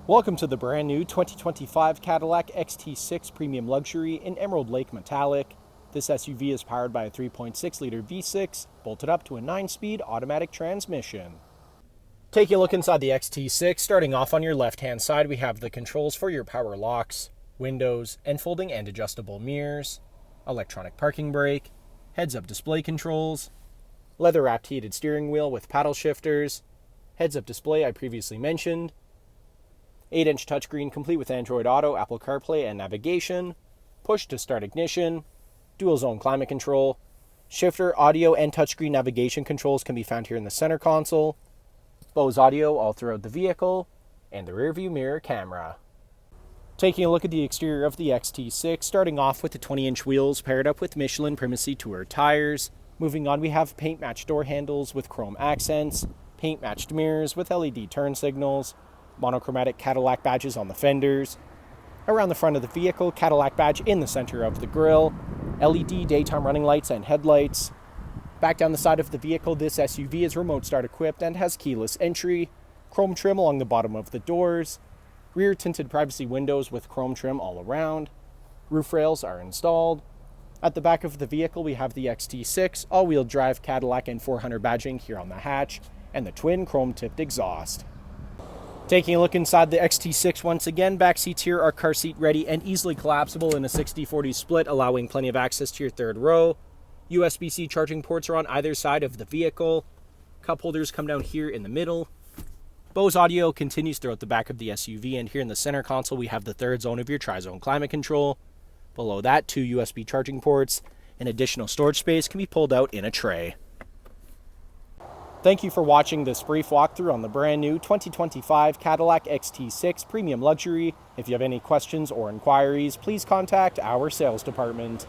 Welcome to the brand new 2025 Cadillac XT6 Premium Luxury in Emerald Lake Metallic. This SUV is powered by a 3.6-liter V6, bolted up to a 9-speed automatic transmission. Taking a look inside the XT6, starting off on your left-hand side, we have the controls for your power locks, windows, and folding and adjustable mirrors, electronic parking brake, heads-up display controls, leather-wrapped heated steering wheel with paddle shifters, heads-up display I previously mentioned, 8-inch touchscreen complete with Android Auto, Apple CarPlay, and navigation, push-to-start ignition, dual-zone climate control, shifter, audio, and touchscreen navigation controls can be found here in the center console, Bose audio all throughout the vehicle, and the rearview mirror camera. Taking a look at the exterior of the XT6, starting off with the 20-inch wheels paired up with Michelin Primacy Tour tires. Moving on, we have paint-matched door handles with chrome accents, paint-matched mirrors with LED turn signals, monochromatic Cadillac badges on the fenders. Around the front of the vehicle, Cadillac badge in the center of the grille, LED daytime running lights and headlights. Back down the side of the vehicle, this SUV is remote start equipped and has keyless entry, chrome trim along the bottom of the doors, rear tinted privacy windows with chrome trim all around, roof rails are installed. At the back of the vehicle, we have the XT6 all-wheel drive Cadillac N400 badging here on the hatch, and the twin chrome-tipped exhaust. Taking a look inside the XT6 once again, back seats here are car seat ready and easily collapsible in a 60-40 split, allowing plenty of access to your third row. USB-C charging ports are on either side of the vehicle. Cup holders come down here in the middle. Bose audio continues throughout the back of the SUV, and here in the center console we have the third zone of your tri-zone climate control. Below that, 2 USB charging ports, and additional storage space can be pulled out in a tray. Thank you for watching this brief walkthrough on the brand new 2025 Cadillac XT6 Premium Luxury. If you have any questions or inquiries, please contact our sales department.